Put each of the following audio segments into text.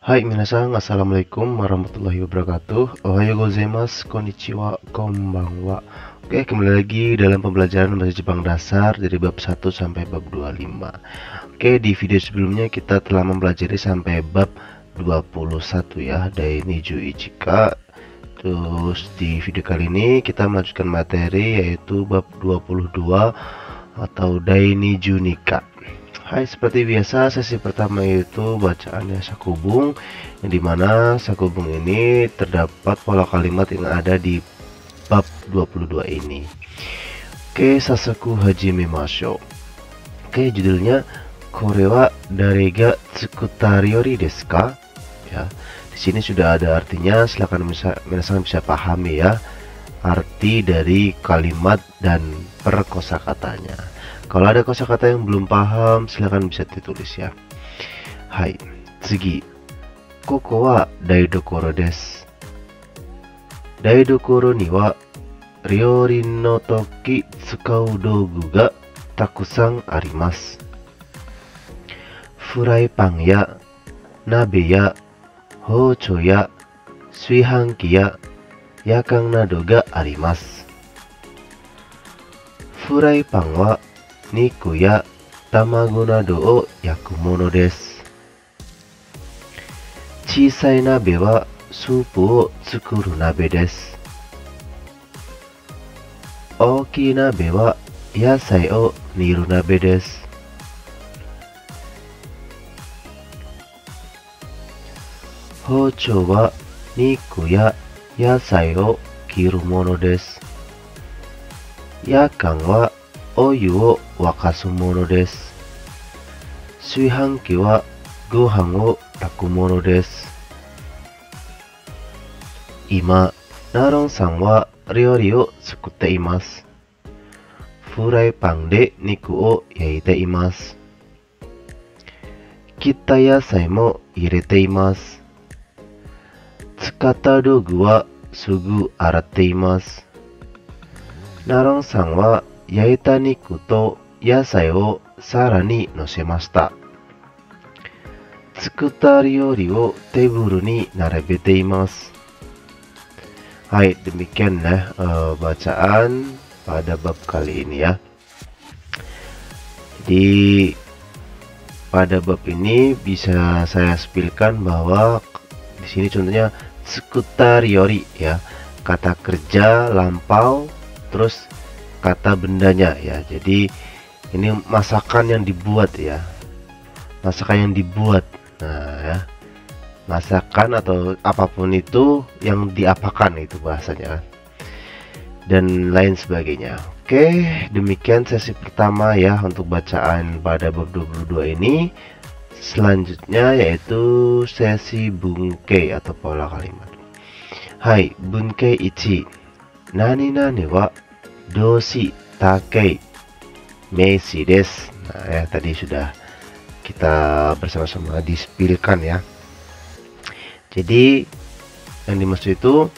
Hai minasan, assalamualaikum warahmatullahi wabarakatuh. Ohayo gozaimasu, konnichiwa, konbanwa. Oke, kembali lagi dalam pembelajaran bahasa Jepang dasar dari bab 1 sampai bab 25. Oke, di video sebelumnya kita telah mempelajari sampai bab 21 ya, Dainiju Ichika. Terus di video kali ini kita melanjutkan materi yaitu bab 22 atau Dainiju Nika. Hai, seperti biasa sesi pertama itu bacaannya sakubung, yang dimana sakubung ini terdapat pola kalimat yang ada di bab 22 ini. Oke, Sasaku hajime mashou. Oke, judulnya Kore wa dare ga tsukutariori desu ka? Ya, di sini sudah ada artinya, silakan minasan bisa pahami ya arti dari kalimat dan perkosakatanya. Kalau ada kosakata yang belum paham, silahkan bisa ditulis ya. Hai, tsugi. Koko wa daidokoro desu. Daidokoro ni wa ryori no toki tsukau dougu ga takusan arimasu. Furaipan ya, nabe ya, hochou ya, suihanki ya, yakan nado ga arimasu. Furaipan wa Niku ya tamago nado o yaku mono desu. Chisai nabe wa supu o tsukuru nabe desu. Ookii nabe wa yasai o niru nabe desu. Hochou wa niku ya yasai o kiru mono desu. Yakan wa oyu o wakasu mono desu. Suihanki wa gohan o taku mono desu. Ima, Naron-san wa ryori o tsukutte imasu. Furaipan de niku o yaite imasu. Kitta yasai mo irete imasu. Tsukatta dogu wa sugu aratte imasu. Naron-san wa yaita niku to yasai o sara ni nosemashita. Tsukutta ryori o teburu ni narabete imasu. Hai, demikian bacaan pada bab kali ini ya. Jadi pada bab ini bisa saya spilkan bahwa di sini contohnya tsukutta ryori ya, kata kerja lampau terus kata bendanya ya. Jadi ini masakan yang dibuat ya, masakan yang dibuat. Nah ya, masakan atau apapun itu yang diapakan itu bahasanya dan lain sebagainya. Oke, demikian sesi pertama ya untuk bacaan pada bab 22 ini. Selanjutnya yaitu sesi bunkei atau pola kalimat. Hai, bunkei 1. Nani nani wa doshi takei meisi desu. Nah ya, tadi sudah kita bersama-sama dispilkan ya. Jadi yang dimaksud itu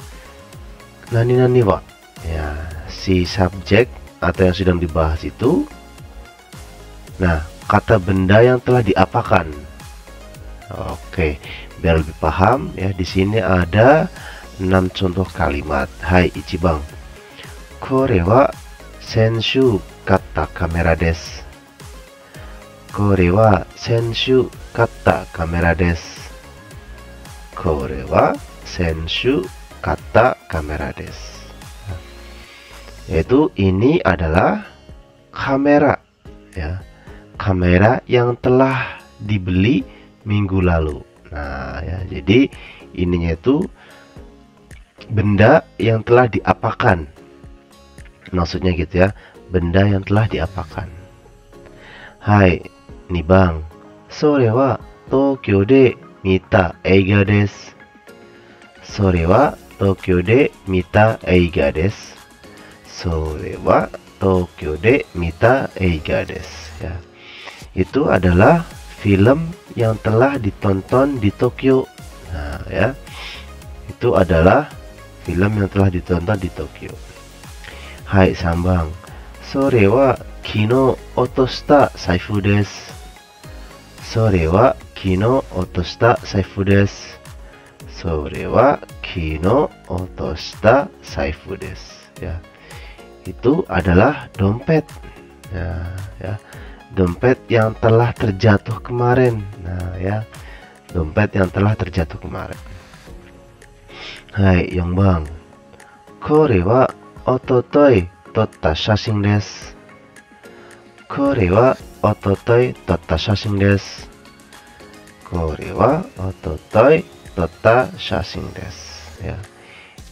nani nani wa ya, si subjek atau yang sedang dibahas itu. Nah, kata benda yang telah diapakan. Oke, biar lebih paham ya, di sini ada 6 contoh kalimat. Hai, ichibang. Kore wa senshu katta kamera desu. Kore wa senshu katta kamera desu. Kore wa senshu katta kamera desu. Yaitu ini adalah kamera ya. Kamera yang telah dibeli minggu lalu. Nah ya, jadi ininya itu benda yang telah diapakan. Maksudnya gitu ya, benda yang telah diapakan. Hai, nih bang, sore wa Tokyo de mita eiga desu. Sore wa Tokyo de mita eiga desu. Sore wa Tokyo de mita eiga desu ya. Itu adalah film yang telah ditonton di Tokyo. Nah ya, itu adalah film yang telah ditonton di Tokyo. Hai, sambang. Sore wa kino otoshita saifu desu. Sore wa kino otoshita saifu desu. Sore wa kino otoshita saifu desu. Ya. Itu adalah dompet. Ya. Dompet yang telah terjatuh kemarin. Nah, ya. Dompet yang telah terjatuh kemarin. Hai, yang bang. Kore wa ototoi totta shashin desu. Kore wa ototoi totta shashin desu. Kore wa ototoi totta shashin desu. Ya.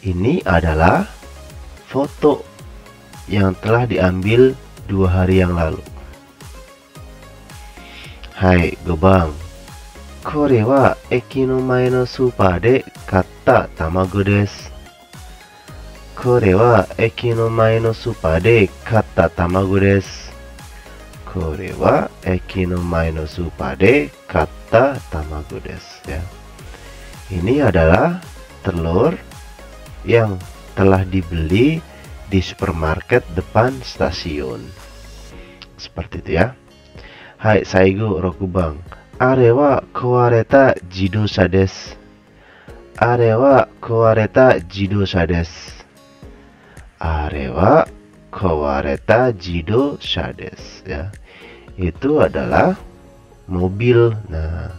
Ini adalah foto yang telah diambil 2 hari yang lalu. Hai, gobang. Kore wa eki no mae no super de katta tamago desu. Kore wa eki no mae no super de katta tamago desu. Kore wa eki no mae no super de katta tamago desu. Ya. Ini adalah telur yang telah dibeli di supermarket depan stasiun. Seperti itu ya. Hai, saigo rokubang. Are wa kawareta jidosha desu. Are wa kawareta jidosha desu. Are wa kawareta jidosha desu. Ya. Itu adalah mobil. Nah,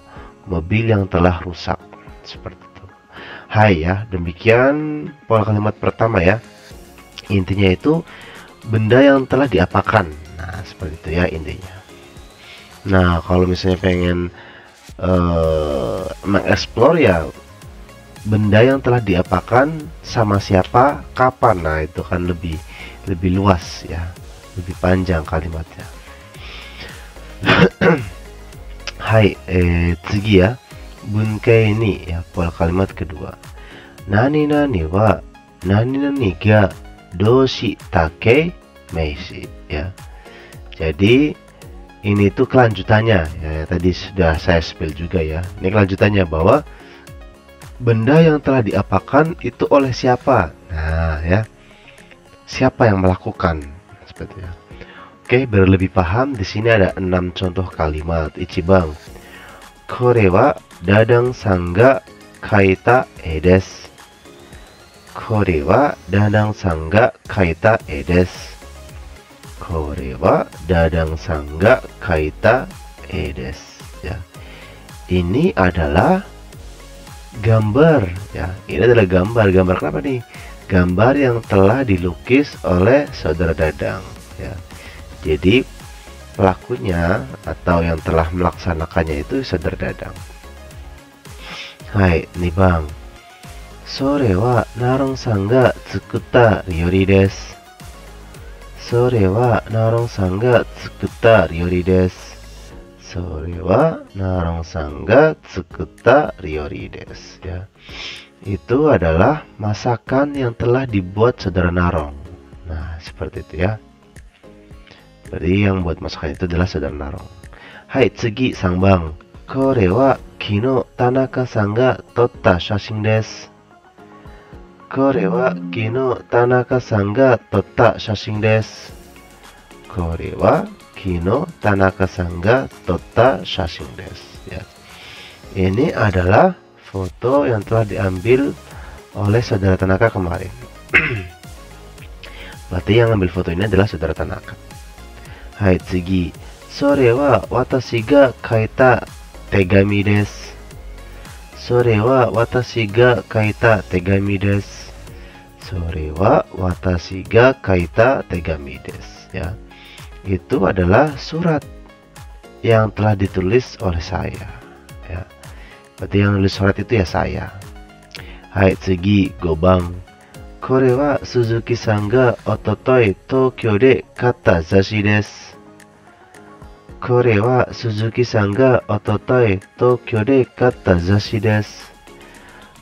mobil yang telah rusak. Seperti itu. Hai ya, demikian pola kalimat pertama ya. Intinya itu benda yang telah diapakan. Nah, seperti itu ya intinya. Nah, kalau misalnya pengen mengeksplor ya benda yang telah diapakan, sama siapa, kapan. Nah, itu kan lebih luas ya, lebih panjang kalimatnya. Hai, tsugi ya. Bunkai ini ya, pola kalimat kedua. Nani nani wa nani nani ga doshi take meishi ya. Jadi ini tuh kelanjutannya ya, tadi sudah saya spill juga ya. Ini kelanjutannya bahwa benda yang telah diapakan itu oleh siapa. Nah ya, siapa yang melakukan, seperti ya. Oke, biar lebih paham, di sini ada 6 contoh kalimat. Ichibang, kore wa dadang sangga kaita e desu. Kore wa dadang sangga kaita e desu. Kore wa dadang sangga kaita e desu. Ya. Ini adalah gambar ya. Ini adalah gambar. Gambar kenapa nih? Gambar yang telah dilukis oleh saudara Dadang ya. Jadi pelakunya atau yang telah melaksanakannya itu saudara Dadang. Hai, nih bang. Sore wa narong sangga tsukutta ryori desu. Sore wa narong sangga tsukutta ryori desu. Sore wa narong sangga tsukutta ryori desu ya. Itu adalah masakan yang telah dibuat saudara Narong. Nah, seperti itu ya. Berarti yang buat masakan itu adalah saudara Narong. Hai, tsugi sang bang. Kore wa kino Tanaka san ga totta shashin desu. Kore wa kino Tanaka san ga totta shashin desu. Kore wa kino Tanaka san ga totta shashin desu ya. Ini adalah foto yang telah diambil oleh saudara Tanaka kemarin. Berarti yang ambil foto ini adalah saudara Tanaka. Hai, tsugi. Sore wa watashi ga kaita tegami desu. Sore wa watashi ga kaita tegami desu. Sore wa watashi ga kaita tegami desu ya. Itu adalah surat yang telah ditulis oleh saya ya. Berarti yang nulis surat itu ya saya. Hai, tsugi gobang. Kore wa Suzuki san ga ototoi Tokyo de katta zashi desu. Kore wa Suzuki san ga ototoi Tokyo de katta zashi desu.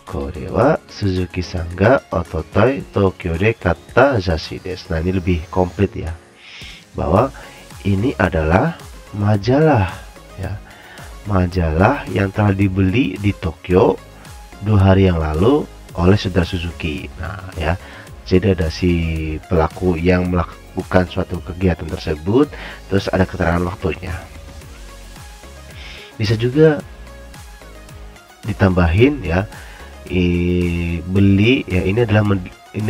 Kore wa Suzuki san ga ototoi Tokyo de katta zashi desu. Nah, ini lebih komplit ya. Bahwa ini adalah majalah ya. Majalah yang telah dibeli di Tokyo 2 hari yang lalu oleh saudara Suzuki. Nah ya, jadi ada si pelaku yang melakukan suatu kegiatan tersebut, terus ada keterangan waktunya. Bisa juga ditambahin ya, beli ya, ini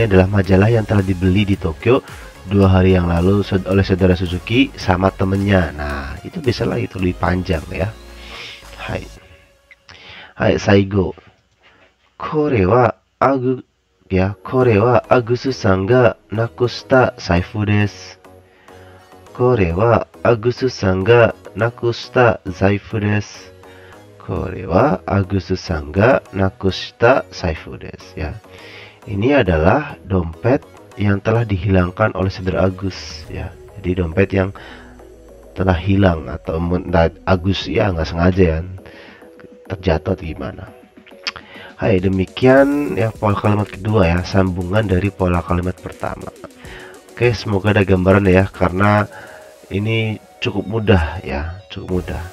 adalah majalah yang telah dibeli di Tokyo 2 hari yang lalu oleh saudara Suzuki sama temennya. Nah, itu bisa lah, itu lebih panjang ya. Hai. Hai, Saigo. Kore wa kore wa Agusu-san ga nakusta zaifu desu. Kore wa Agusu-san ga nakusta zaifu desu. Kore wa Agusu-san ga nakusta zaifu desu ya. Ini adalah dompet yang telah dihilangkan oleh saudara Agus ya. Jadi dompet yang telah hilang atau Agus ya nggak sengaja ya, terjatuh atau gimana. Hai, demikian ya pola kalimat kedua ya, sambungan dari pola kalimat pertama. Oke, semoga ada gambaran ya, karena ini cukup mudah ya, cukup mudah.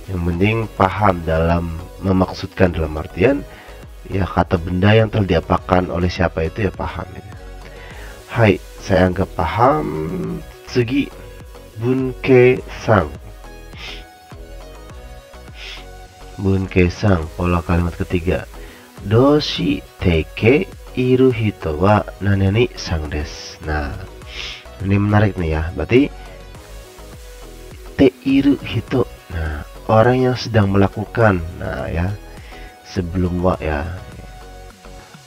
Yang penting paham dalam memaksudkan, dalam artian ya kata benda yang telah diapakan oleh siapa itu ya paham ya. Hai, saya anggap paham. Tsugi, Bunke-san. Bunke-san, pola kalimat ketiga. Doshi teke iru hito wa nanani sang desu. Nah, ini menarik nih ya. Berarti te iru hito. Nah, orang yang sedang melakukan. Nah ya, sebelum wa ya.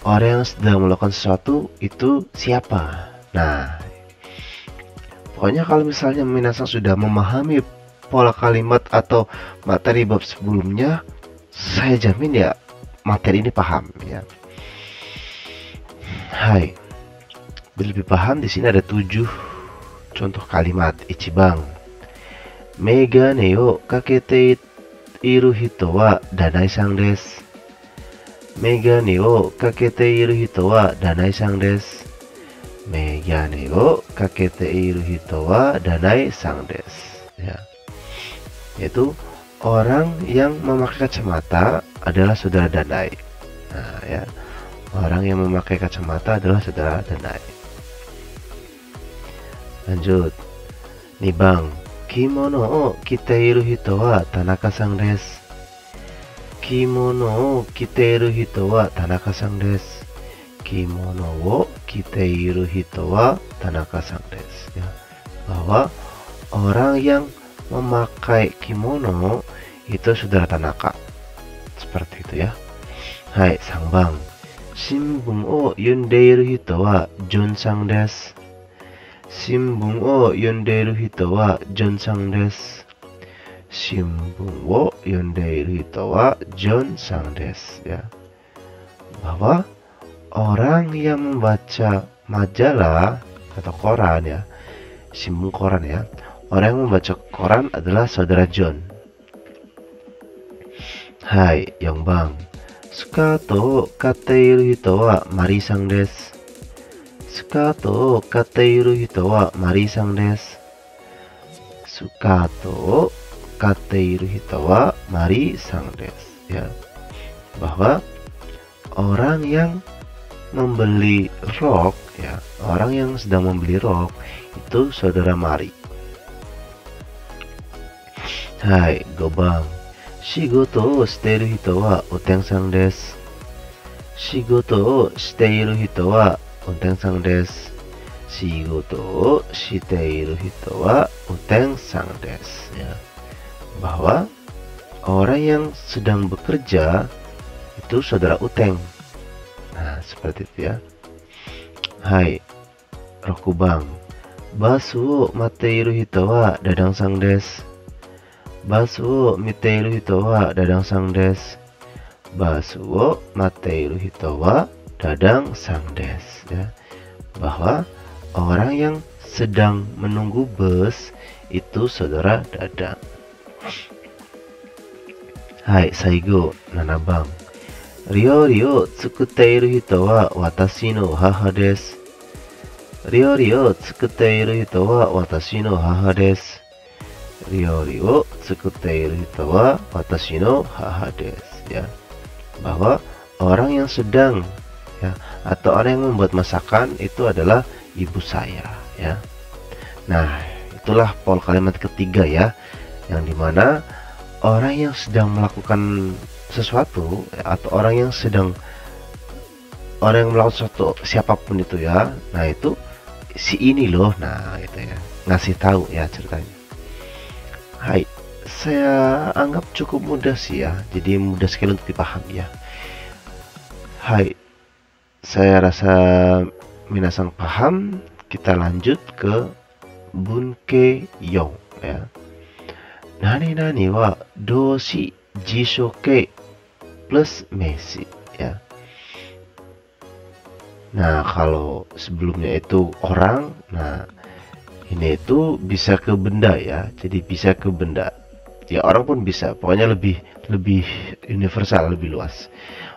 Orang yang sedang melakukan sesuatu itu siapa? Nah, pokoknya kalau misalnya minasan sudah memahami pola kalimat atau materi bab sebelumnya, saya jamin ya materi ini paham ya. Hai, biar lebih paham, di sini ada 7 contoh kalimat. Ichibang, megane o kakete iru hito wa danai-san desu. Megane o kakete iru hito wa danai-san desu. Megane o kakete iru hito wa danai-san desu ya. Yaitu orang yang memakai kacamata adalah saudara Danai. Nah ya, orang yang memakai kacamata adalah saudara Danai. Lanjut. Nibang, kimono o kiteiru hito wa Tanaka-san desu. Kimono o kiteiru hito wa Tanaka-san desu. Kimono o kiteiru hito wa Tanaka-san desu ya. Bahwa orang yang memakai kimono itu saudara Tanaka. Seperti itu ya. Hai, Sangbang. Shimbun o yondeiru hito wa Jon-san desu. Shimbun o yondeiru hito wa Jon-san desu. Shimbun o yondeiru hito wa Jon-san desu ya. Bahwa orang yang membaca majalah atau koran ya, shimbun koran ya, orang yang membaca koran adalah saudara John. Hai, Yongbang. Sukato o katteiru hito wa Mari-san desu. Sukato o katteiru hito wa Mari-san desu. Sukato o katteiru hito wa Mari-san desu ya. Bahwa orang yang membeli rok ya, orang yang sedang membeli rok itu saudara Mari. Hai, Gobang. Shigoto o shiteiru hito wa Oten-san desu. Shigoto o shiteiru hito wa Oten-san desu. Shigoto o shiteiru hito wa Oten-san desu ya. Bahwa orang yang sedang bekerja itu saudara Uteng. Nah, seperti itu ya. Hai, Rokubang. Basu o mateiru hito wa Dadang-san desu. Basu o miteiru hito wa Dadang-san desu. Basu o mateiru hito wa Dadang-san desu ya. Bahwa orang yang sedang menunggu bus itu saudara Dadang. Hai, Saigo, Nanabang. Ryori o tsukutteiru hito wa watashi no haha desu. Ryori o tsukutteiru hito wa watashi no haha desu. Ryori o tsukutteiru hito wa watashi no haha desu ya. Bahwa orang yang sedang ya, atau orang yang membuat masakan itu adalah ibu saya ya. Nah, itulah pola kalimat ketiga ya, yang dimana orang yang sedang melakukan sesuatu ya, atau orang yang melakukan sesuatu siapapun itu ya, nah itu si ini loh, nah itu ya, ngasih tahu ya ceritanya. Hai, saya anggap cukup mudah sih ya, jadi mudah sekali untuk dipahami ya. Hai, saya rasa minasang paham. Kita lanjut ke bunke yo ya. Nani nani wa doshi jishoke plus mesi ya. Nah, kalau sebelumnya itu orang, nah ini itu bisa ke benda ya. Jadi bisa ke benda. Ya orang pun bisa. Pokoknya lebih universal, lebih luas.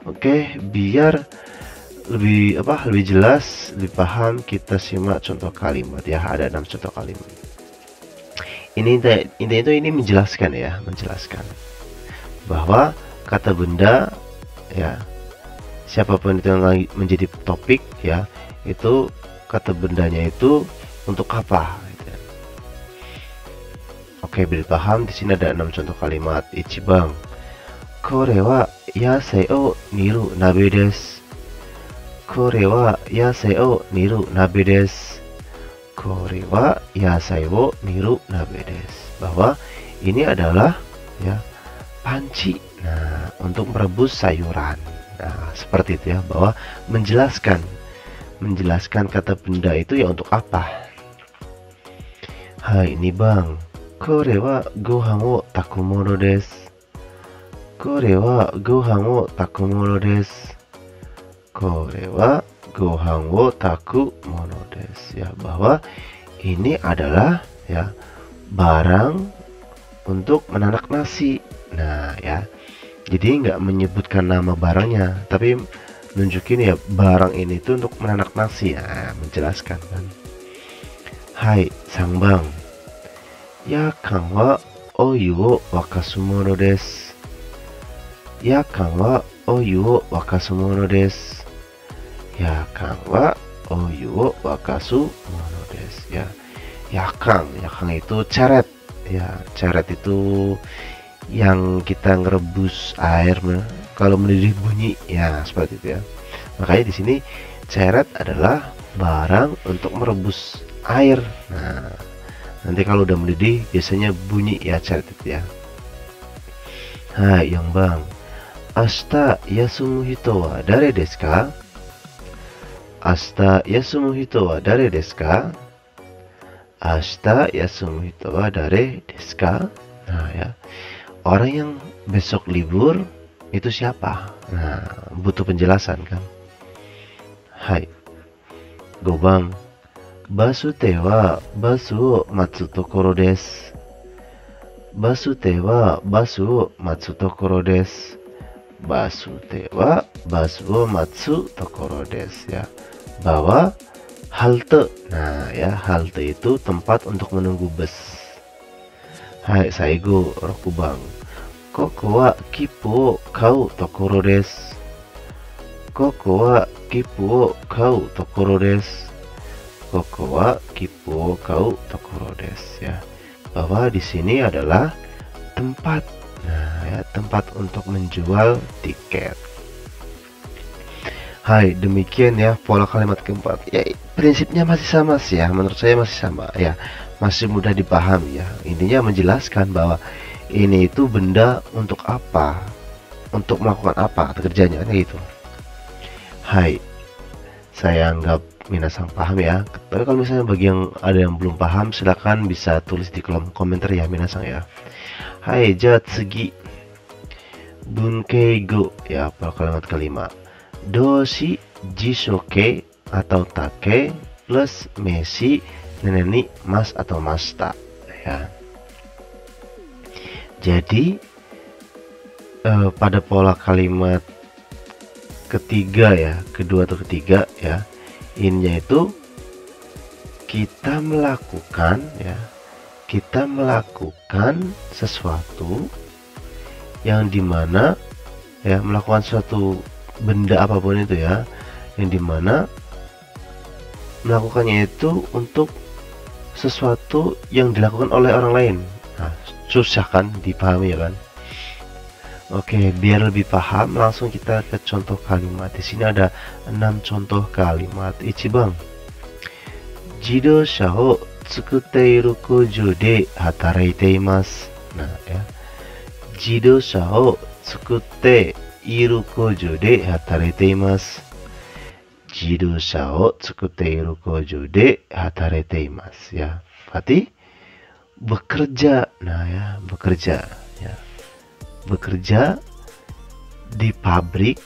Oke, biar lebih jelas, lebih paham, kita simak contoh kalimat ya. Ada 6 contoh kalimat. Intinya itu ini menjelaskan bahwa kata benda ya, siapapun itu yang menjadi topik ya, itu kata bendanya itu untuk apa gitu ya. Oke, beri paham. Di sini ada 6 contoh kalimat. Ichibang, kore wa yasai o niru nabe desu. Kore wa yasai o niru nabe desu. Kore wa yasai wo niru nabe desu. Bahwa ini adalah ya panci, nah untuk merebus sayuran. Nah, seperti itu ya, bahwa menjelaskan kata benda itu ya untuk apa. Hai, ini bang, kore wa gohan wo takumono desu. Kore wa gohan wo takumono desu. Kore wa gohan wo takumono desu ya, bahwa ini adalah ya barang untuk menanak nasi. Nah ya, jadi nggak menyebutkan nama barangnya, tapi nunjukin ya barang ini tuh untuk menanak nasi ya, menjelaskan kan. Hai, sang bang, yakan wa oyu wo wakasumono desu. Yakan wa oyu wo wakasumono desu. Yakan wa oyu wo wakasumono desu ya. Yakan itu ceret ya, ceret itu yang kita ngerebus air, kalau mendidih bunyi ya, seperti itu ya. Makanya di sini ceret adalah barang untuk merebus air. Nah, nanti kalau udah mendidih biasanya bunyi ya ceret itu ya. Hai, yang bang, ashita yasumu hito wa dare desu ka? Ashita yasumu hito wa dare desu ka? Ashita yasumu hito wa dare desu ka? Nah ya, orang yang besok libur itu siapa? Nah, butuh penjelasan kan. Hai, gobang, basute wa basu wo matsu tokoro desu. Basute wa basu wo matsu tokoro desu. Basute wa basu wo matsu tokoro desu ya, bahwa halte. Nah ya, halte itu tempat untuk menunggu bus. Hai, saigo rokubang, koko wa kippu wo kau tokoro desu. Koko wa kippu wo kau tokoro desu. Koko wa kippu wo kau tokoro desu ya, bahwa di sini adalah tempat. Nah ya, tempat untuk menjual tiket. Hai, demikian ya pola kalimat keempat ya. Prinsipnya masih sama sih ya, menurut saya masih sama ya, masih mudah dipahami ya. Intinya menjelaskan bahwa ini itu benda untuk apa, untuk melakukan apa kerjanya kan gitu. Hai, saya anggap minasang paham ya. Tapi kalau misalnya bagi yang ada yang belum paham, silakan bisa tulis di kolom komentar ya minasang ya. Hai, ja tsugi bunkei go ya, pola kalimat kelima. Doshi jishoke atau take plus mesi neneni mas atau masta ya. Jadi pada pola kalimat ketiga ya, kedua atau ketiga ya, innya itu kita melakukan sesuatu yang dimana ya, melakukan suatu benda apapun itu ya, yang dimana melakukannya itu untuk sesuatu yang dilakukan oleh orang lain. Nah, susah kan dipahami ya kan. Oke, biar lebih paham, langsung kita ke contoh kalimat. Di sini ada 6 contoh kalimat. Ichiban, jidosha o tsukute iru koujou de hataraite imasu. Nah, ya. Jidosha o tsukute iru koujou de hataraite imasu. Jidosha o tsukute iru koujou de hataraite imasu. Ya, berarti bekerja. Nah, ya, bekerja. Ya. Bekerja di pabrik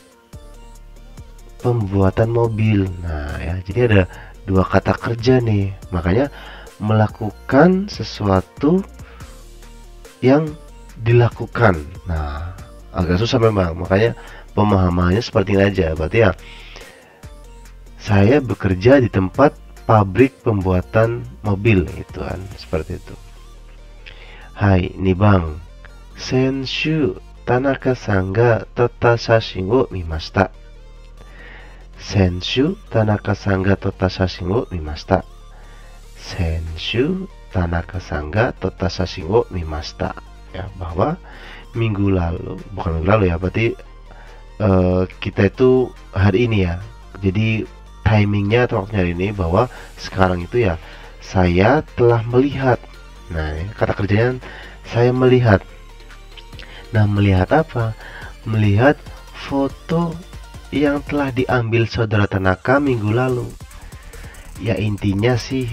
pembuatan mobil. Nah, ya, jadi ada dua kata kerja nih. Makanya melakukan sesuatu yang dilakukan. Nah, agak susah memang. Makanya pemahamannya seperti ini aja. Berarti ya, saya bekerja di tempat pabrik pembuatan mobil itu kan, seperti itu. Hai, nih Bang. Senshu Tanaka san ga totta shashin wo mimashita. Senshu Tanaka san ga totta shashin wo mimashita. Senshu Tanaka san ga totta shashin wo mimashita. Ya, bahwa minggu lalu, bukan minggu lalu ya, berarti kita itu hari ini ya. Jadi timingnya atau waktunya hari ini, bahwa sekarang itu ya saya telah melihat. Nah, kata kerjanya saya melihat. Nah, melihat apa? Melihat foto yang telah diambil saudara Tanaka minggu lalu. Ya, intinya sih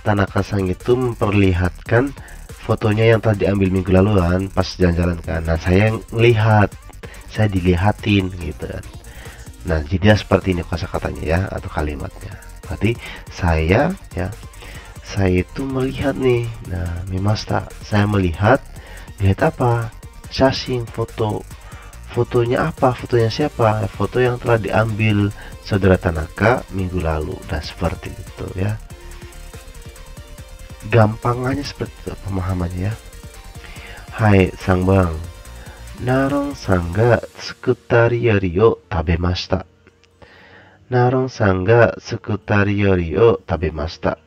Tanaka-san itu memperlihatkan fotonya yang telah diambil minggu lalu kan, pas jalan-jalan kan. Nah, saya lihat, saya dilihatin gitu kan. Nah, jadi seperti ini kosakatanya ya, atau kalimatnya. Berarti saya ya, saya itu melihat nih. Nah, mimashita, saya melihat. Lihat apa? Shashin, foto. Fotonya apa? Fotonya siapa? Foto yang telah diambil saudara Tanaka minggu lalu. Dan seperti itu ya. Gampangannya seperti itu pemahamannya ya. Hai, sang bang. Naron san ga tsukutari o tabemashita. Naron san ga tsukutari o tabemashita.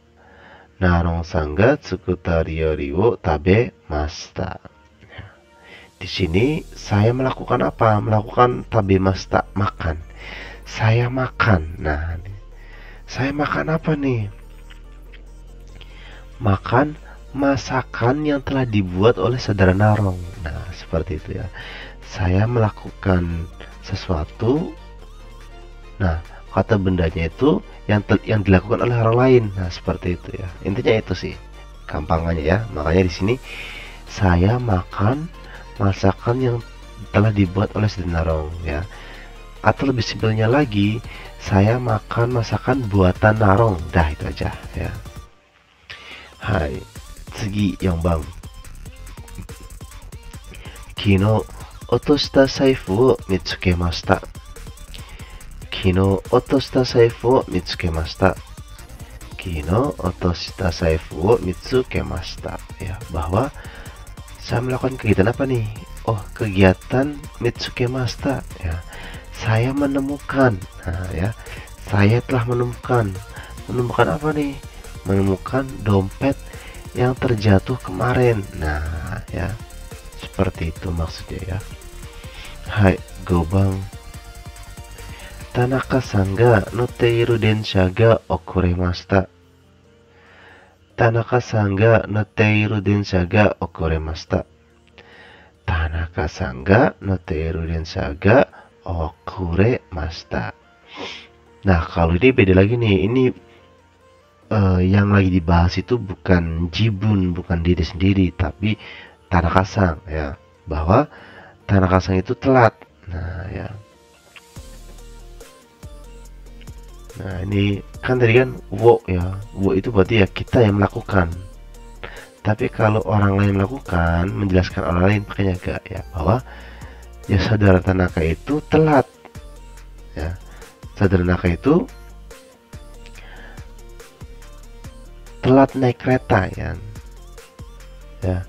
Naron san ga tsukutari o tabemashita. Di sini saya melakukan apa? Melakukan tabemashita, makan. Saya makan. Nah, saya makan apa nih? Makan masakan yang telah dibuat oleh saudara Narong. Nah, seperti itu ya. Saya melakukan sesuatu. Nah, kata bendanya itu yang dilakukan oleh orang lain. Nah, seperti itu ya. Intinya itu sih gampangannya ya. Makanya di sini saya makan masakan yang telah dibuat oleh Narong ya. Atau lebih simpelnya lagi, saya makan masakan buatan Narong. Dah, itu aja ya. Hai, tsugi yang bang. Kino otoshita saifu o mitsukemashita. Kino otoshita saifu o mitsukemashita. Kino otoshita saifu o mitsukemashita. Ya, bahwa saya melakukan kegiatan apa nih? Oh, kegiatan mitsukemashita ya. Saya menemukan. Nah, ya. Saya telah menemukan. Menemukan apa nih? Menemukan dompet yang terjatuh kemarin. Nah, ya. Seperti itu maksudnya ya. Hai, go bang. Tanaka-san ga notteiru densha ga okuremashita. Tanaka-san ga notteiru densha ga okuremashita. Tanaka-san ga notteiru densha ga okuremashita. Nah, kalau ini beda lagi nih. Ini yang lagi dibahas itu bukan Jibun, bukan diri sendiri, tapi Tanaka-san ya. Bahwa Tanaka-san itu telat. Nah, ya. Nah, ini kan tadi kan wo ya. Wo itu berarti ya kita yang melakukan. Tapi kalau orang lain melakukan, menjelaskan orang lain pakainya gak ya, bahwa ya saudara Tanaka itu telat. Ya. Saudara Tanaka itu telat naik kereta ya. Ya.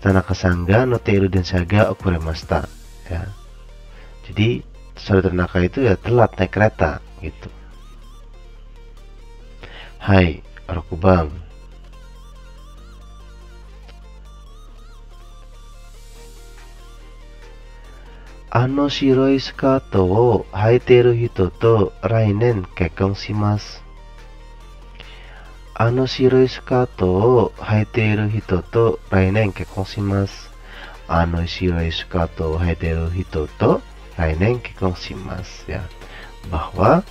Tanaka-san ga notteiru densha ga okuremashita ya. Jadi saudara Tanaka itu ya telat naik kereta gitu. Hai, Rokubang. Ano shiroi skirto wo haeteru hito to lainen kekkon shimasu. Ano shiroi skirto wo haeteru hito to lainen kekkon shimasu. Ano shiroi skirto wo haeteru hito to lainen kekkon shimasu, ya. Bahwa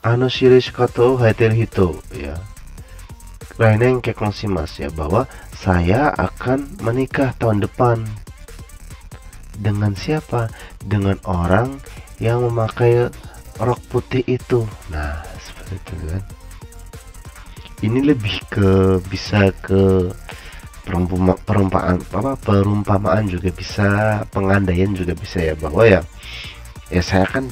ano shiroi skirto wo haeteru hito, ya, lainen kekkon shimasu, ya, bahwa saya akan menikah tahun depan. Dengan siapa? Dengan orang yang memakai rok putih itu. Nah, seperti itu kan. Ini lebih ke bisa ke perumpamaan juga bisa, pengandaian juga bisa, ya, bahwa ya saya akan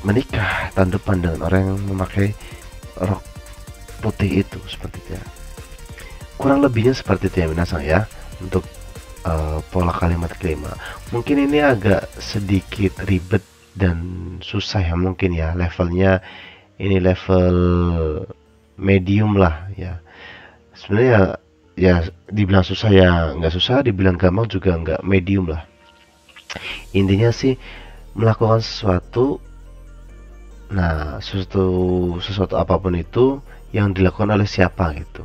menikah tahun depan dengan orang yang memakai rok putih itu, seperti itu, ya. Kurang lebihnya seperti itu, ya minasan, ya, untuk pola kalimat kelima. Mungkin ini agak sedikit ribet dan susah, ya, mungkin, ya, levelnya ini level medium lah, ya. Sebenarnya ya dibilang susah ya nggak susah, dibilang gampang juga nggak, medium lah. Intinya sih melakukan sesuatu, nah sesuatu apapun itu yang dilakukan oleh siapa gitu,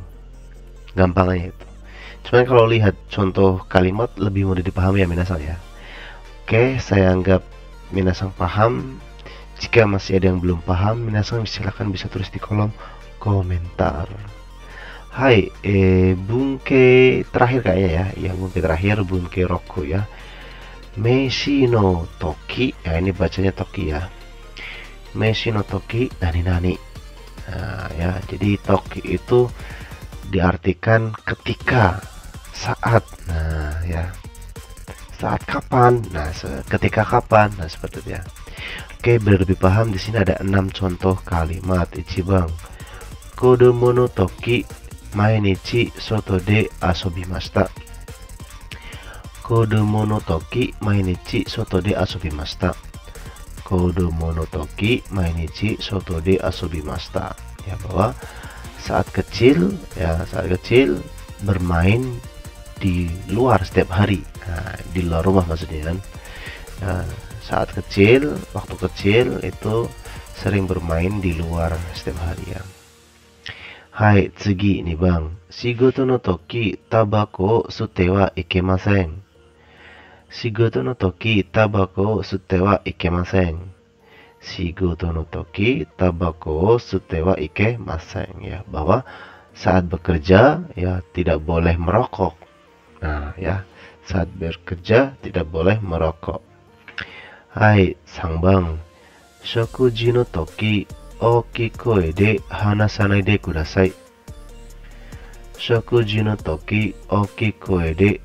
gampangnya itu. Cuman kalau lihat contoh kalimat lebih mudah dipahami, ya minasan, ya. Oke, saya anggap minasan paham. Jika masih ada yang belum paham, minasan silakan bisa tulis di kolom komentar. Hai, bunke terakhir kayaknya, ya, bunke terakhir, bunke roku, ya. Meshi no toki, ya, ini bacanya toki, ya. Meshi no toki nani-nani. Nah, ya, jadi toki itu diartikan ketika, saat. Nah, ya, saat kapan? Nah, ketika kapan? Nah, seperti itu, ya. Oke, biar lebih paham, di sini ada 6 contoh kalimat. Ichiban, kodomo no toki mainichi soto de asobimashita. Kodomo no toki mainichi soto de asobimashita. Kodomo no toki mainichi soto de asobimashita. Ya, bahwa saat kecil, ya, saat kecil bermain di luar setiap hari. Nah, di luar rumah maksudnya kan. Nah, saat kecil, waktu kecil itu sering bermain di luar setiap hari, ya. Hai, tsugi nih bang. Shigoto no toki tabako sute wa ikemasen. Shigoto no toki tabako sute wa ikemasen. Shigoto no toki tabako sute wa ikemasen, ya, bahwa saat bekerja, ya, tidak boleh merokok. Nah, ya, saat bekerja tidak boleh merokok. Hai, sang bang. Shokuji no toki oki koe de hanasanai de kudasai. Shokuji no toki oki koe de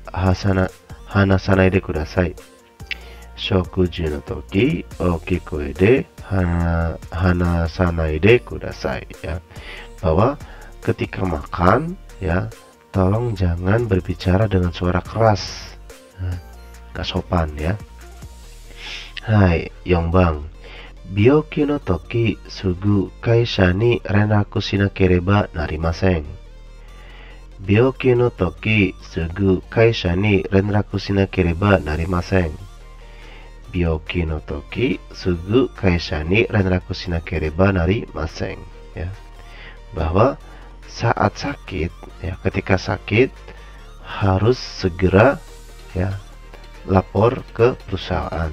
hanasanai de kudasai. Shokuji no toki oki koe de hanasanai de kudasai, ya, bahwa ketika makan, ya, tolong jangan berbicara dengan suara keras. Nah, gak sopan, ya. Hai, Yongbang. Byoki no toki sugu kaisha ni renraku shinakereba narimasen. Byoki no toki sugu kaisha ni renraku shinakereba narimasen. Byoki no toki sugu kaisha ni renraku shinakereba narimasen, ya, bahwa saat sakit, ya, ketika sakit harus segera, ya, lapor ke perusahaan,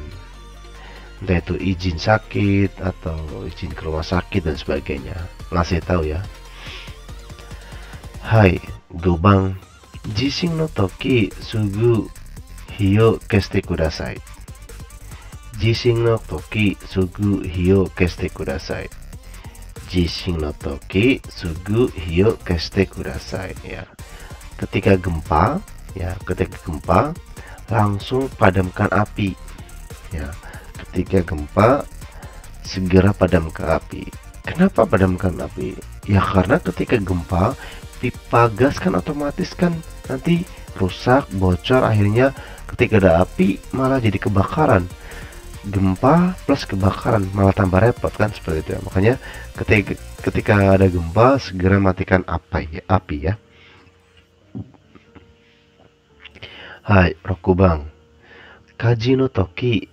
entah itu izin sakit atau izin ke rumah sakit dan sebagainya, ngasih tahu, ya. Hai, Gobang. Jishin no toki sugu hio keste kudasai. Jishin no toki sugu hio keste kudasai. Jishin no toki sugu hio keste kudasai, ya. Ketika gempa, ya, ketika gempa langsung padamkan api, ya. Ketika gempa segera padamkan api. Kenapa padamkan api? Ya karena ketika gempa pipa gas kan otomatis kan nanti rusak, bocor, akhirnya ketika ada api malah jadi kebakaran. Gempa plus kebakaran malah tambah repot kan, seperti itu, ya. Makanya ketika ada gempa segera matikan api, ya. はい、6番。火事の時、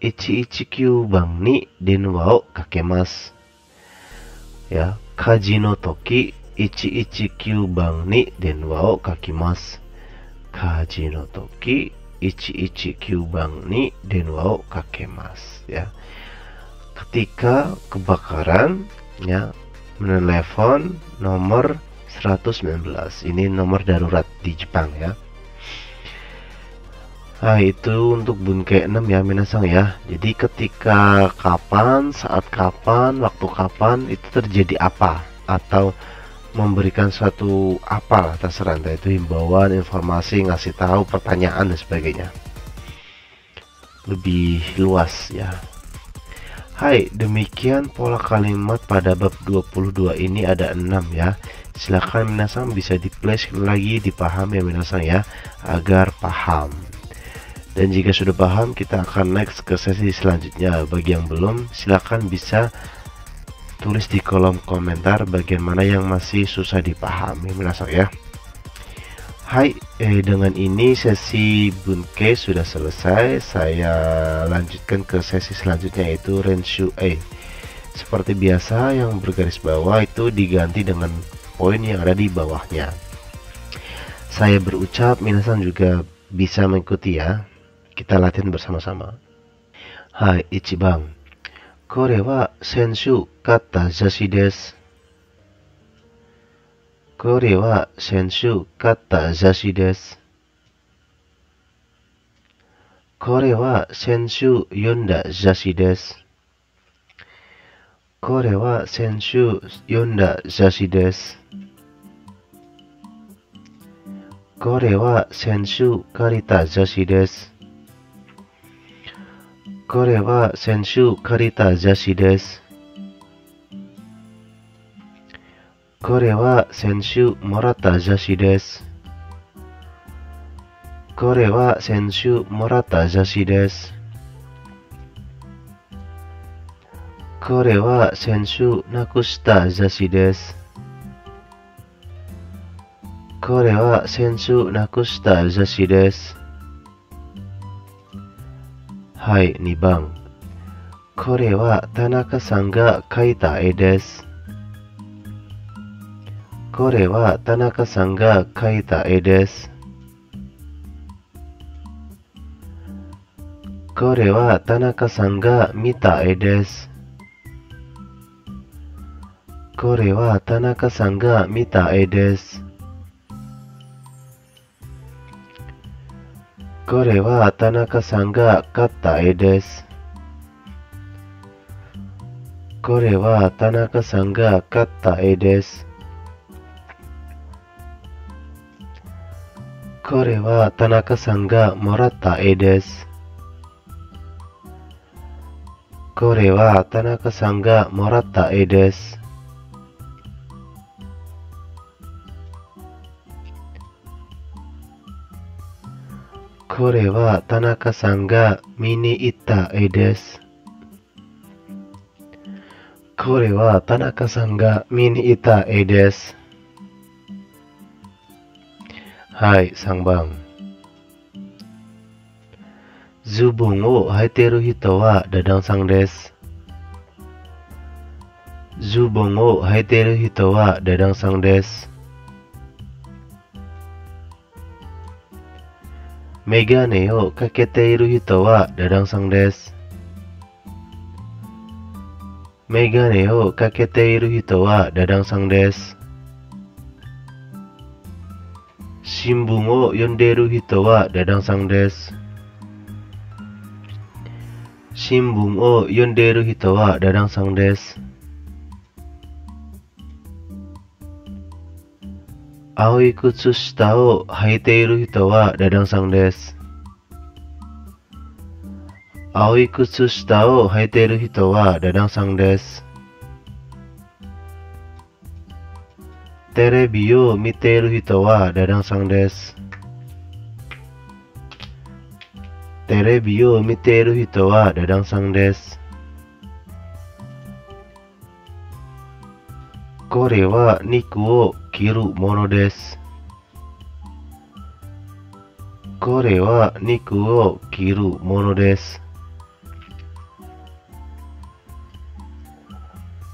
119番に電話をかけます。Ya, 火事の時、119番に電話をかけます。火事の時、119番に電話をかけます. Ya, ketika kebakaran, ya, menelepon nomor 119. Ini nomor darurat di Jepang ya. Nah, itu untuk bunke 6 ya minasang ya. Jadi ketika kapan, saat kapan, waktu kapan itu terjadi apa, atau memberikan suatu apalah, terserah, entah itu himbauan, informasi, ngasih tahu, pertanyaan dan sebagainya. Lebih luas ya. Hai, demikian pola kalimat pada bab 22 ini ada 6 ya. Silakan minasang bisa di-play sekali lagi, dipahami ya minasang ya, agar paham. Dan jika sudah paham, kita akan next ke sesi selanjutnya. Bagi yang belum, silakan bisa tulis di kolom komentar bagian mana yang masih susah dipahami minasang ya. Hai, dengan ini sesi bunke sudah selesai. Saya lanjutkan ke sesi selanjutnya, yaitu Renshu A. Seperti biasa, yang bergaris bawah itu diganti dengan poin yang ada di bawahnya. Saya berucap, minasang juga bisa mengikuti ya. Kita latihan bersama-sama. Hai, 1番. これは先週買った雑誌です。これは先週買った雑誌です。これは先週読んだ雑誌です。これは先週読んだ雑誌です。これは先週借りた雑誌です。これは先週借りた雑誌です。これは先週もらった雑誌です。これは先週もらった雑誌です。これは先週なくした雑誌です。これは先週なくした雑誌です。はい、2番。これは田中さんが描いた絵です。これは田中さんが描いた絵です。これは田中さんが見た絵です。これは田中さんが見た絵です。これは田中さんが買った絵です。これは田中さんが買った絵です。これは田中さんがもらった絵です。これは田中さんがもらった絵です。これは田中さんが見に行った絵です。これは田中さんが見に行った絵です。はい、3番。ズボンを履いている人はダダンさんです。ズボンを履いている人はダダンさんです。メガネをかけている人はダダンさんです。メガネをかけている人はダダンさんです。新聞を読んでいる人はダダンさんです。新聞を読んでいる人はダダンさんです。青い靴下を履いている人はダダンさんです。青い靴下を履いている人はダダンさんです。テレビを見ている人はダダンさんです。テレビを見ている人はダダンさんです。これは肉を切るものです。Kore wa niku o kiru mono desu.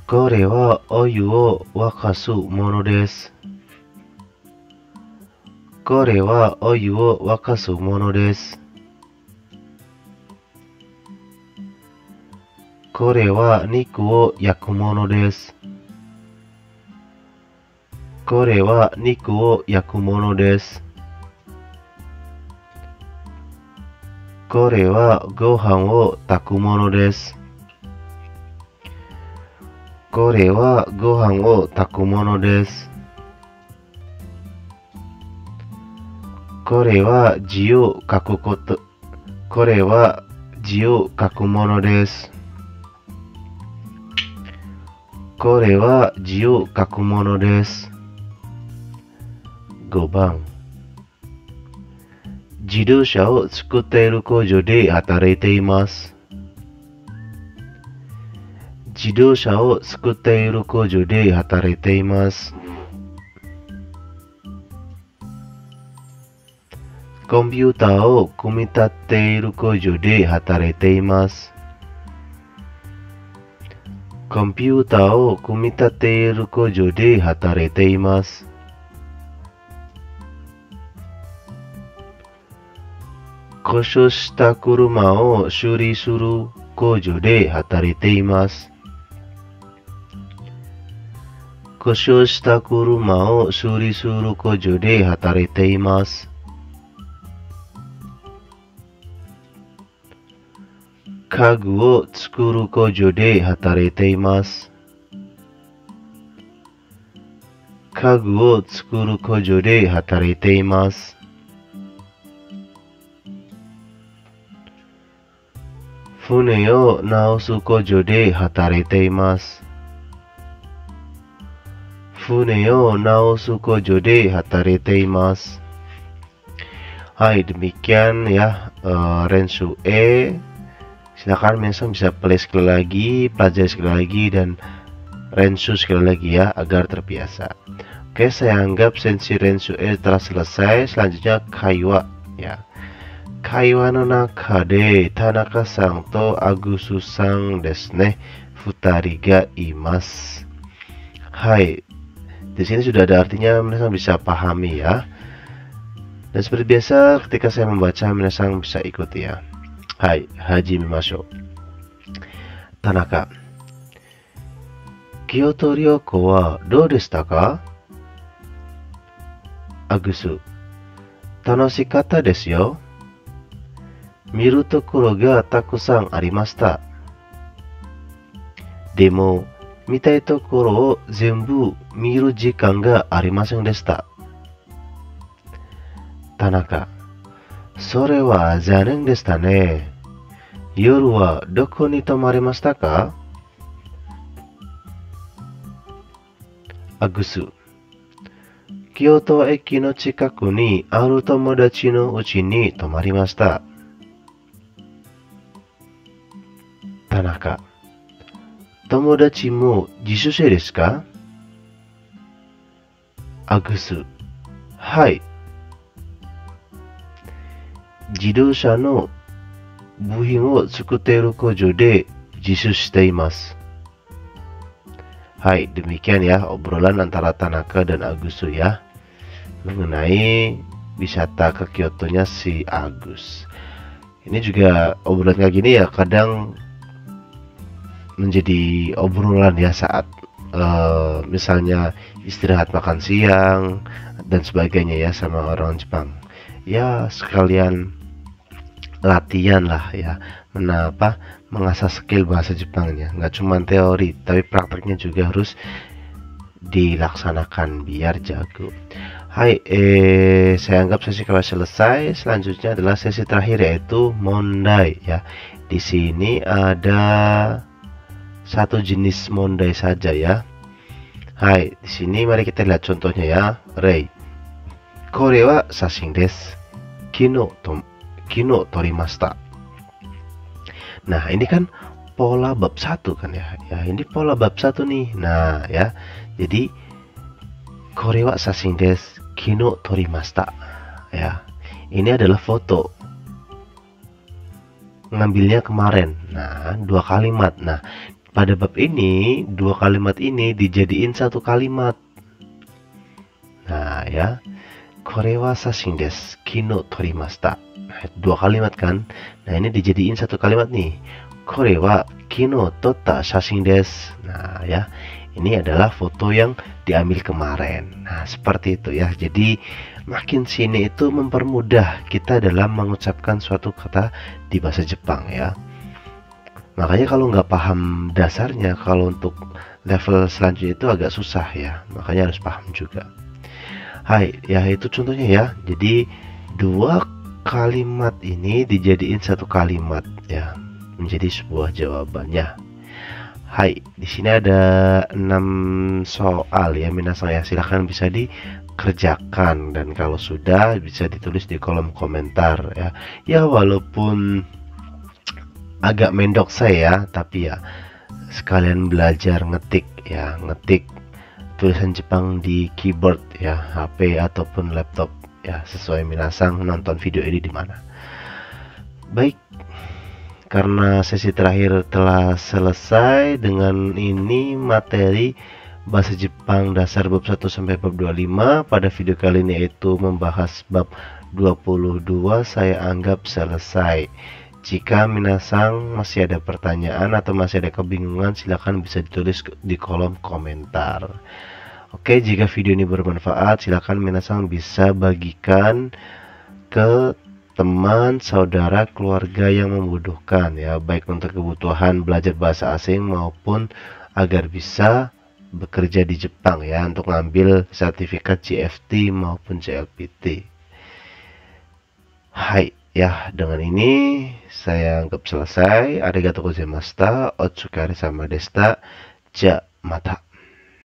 Kore wa oyu o wakasu mono desu. Kore wa oyu o wakasu mono desu. Kore wa niku o yaku mono desu. Kore wa niku o yaku mono desu. Kore wa gohan o taku mono desu. Kore wa gohan o taku mono desu. Kore wa ji o kaku koto. Kore wa ji o kaku mono desu. Kore wa ji o kaku mono desu. 5番、自動車を作っている工場で働いています。自動車を作っている工場で働いています。コンピューターを組み立てている工場で働いています。コンピューターを組み立てている工場で働いています。故障した車を修理する工場で働いています。故障した車を修理する工場で働いています。家具を作る工場で働いています。家具を作る工場で働いています。船を直す工場で働いています。船を直す工場で働いています。Hai, demikian ya Rensu E. Silakan Minasang bisa play sekali lagi, pelajari sekali lagi, dan Rensu sekali lagi ya, agar terbiasa. Oke, saya anggap sesi Rensu E telah selesai. Selanjutnya Kaiwa ya. Kaiwa no naka de Tanaka-san to Agusu-san desu ne. Futari ga imasu. Hai. Di sini sudah ada artinya, Minasang bisa pahami ya. Dan seperti biasa, ketika saya membaca, Minasang bisa ikuti ya. Hai, hajimemashou. Tanaka. Kyoto ryoko wa dou deshita ka? Agusu. Tanoshikatta desu yo. Miru tokoro ga takusan arimashita. Demo, 見たいところを全部見る時間がありませんでした。田中、それは残念でしたね。夜はどこに泊まりましたか？アグス、京都駅の近くにある友達の家に泊まりました。田中、友達も自主性ですか？アグス、はい。自動車の部品を作っている工場で自主しています。Hai, demikian ya obrolan antara Tanaka dan Agusu ya, mengenai wisata ke Kyoto-nya si Agus. Ini juga obrolan kayak gini ya kadang menjadi obrolan ya saat misalnya istirahat makan siang dan sebagainya ya sama orang Jepang. Ya sekalian latihan lah ya, mengasah skill bahasa Jepangnya. Nggak cuma teori, tapi prakteknya juga harus dilaksanakan biar jago. Hai, saya anggap sesi kalau selesai. Selanjutnya adalah sesi terakhir yaitu mondai ya. Di sini ada satu jenis mondai saja ya. Hai, di sini mari kita lihat contohnya ya. Rei. Kore wa sashin desu. Kino torimashita. Nah, ini kan pola bab 1 kan ya. Ya, ini pola bab 1 nih. Nah, ya. Jadi kore wa sashin desu. Kino torimashita. Ya. ini adalah foto. Ngambilnya kemarin. Nah, 2 kalimat. Nah, pada bab ini 2 kalimat ini dijadiin 1 kalimat. Nah, ya. Kore wa sashin desu. Kino torimashita. Nah, 2 kalimat kan? Nah, ini dijadiin 1 kalimat nih. Kore wa kino totta shashin desu. Nah, ya. Ini adalah foto yang diambil kemarin. Nah, seperti itu ya. Jadi, makin sini itu mempermudah kita dalam mengucapkan suatu kata di bahasa Jepang ya. Makanya kalau nggak paham dasarnya, kalau untuk level selanjutnya itu agak susah ya. Makanya harus paham juga. Hai, ya itu contohnya ya. Jadi 2 kalimat ini dijadiin 1 kalimat ya, menjadi sebuah jawabannya. Hai, di sini ada 6 soal ya, minasang ya. Silahkan bisa dikerjakan dan kalau sudah bisa ditulis di kolom komentar ya. Ya walaupun agak mendok saya, tapi ya sekalian belajar ngetik ya, ngetik tulisan Jepang di keyboard ya, HP ataupun laptop ya, sesuai minasang nonton video ini di mana. Baik. Karena sesi terakhir telah selesai, dengan ini materi bahasa Jepang dasar bab 1 sampai bab 25 pada video kali ini yaitu membahas bab 22 saya anggap selesai. Jika minasang masih ada pertanyaan atau masih ada kebingungan, silakan bisa ditulis di kolom komentar. Oke, jika video ini bermanfaat, silakan minasang bisa bagikan ke teman, saudara, keluarga yang membutuhkan ya, baik untuk kebutuhan belajar bahasa asing maupun agar bisa bekerja di Jepang ya, untuk ngambil sertifikat GFT maupun JLPT. Hai, ya dengan ini saya anggap selesai. Arigatou gozaimashita. Otsukare sama deshita. Ja, mata.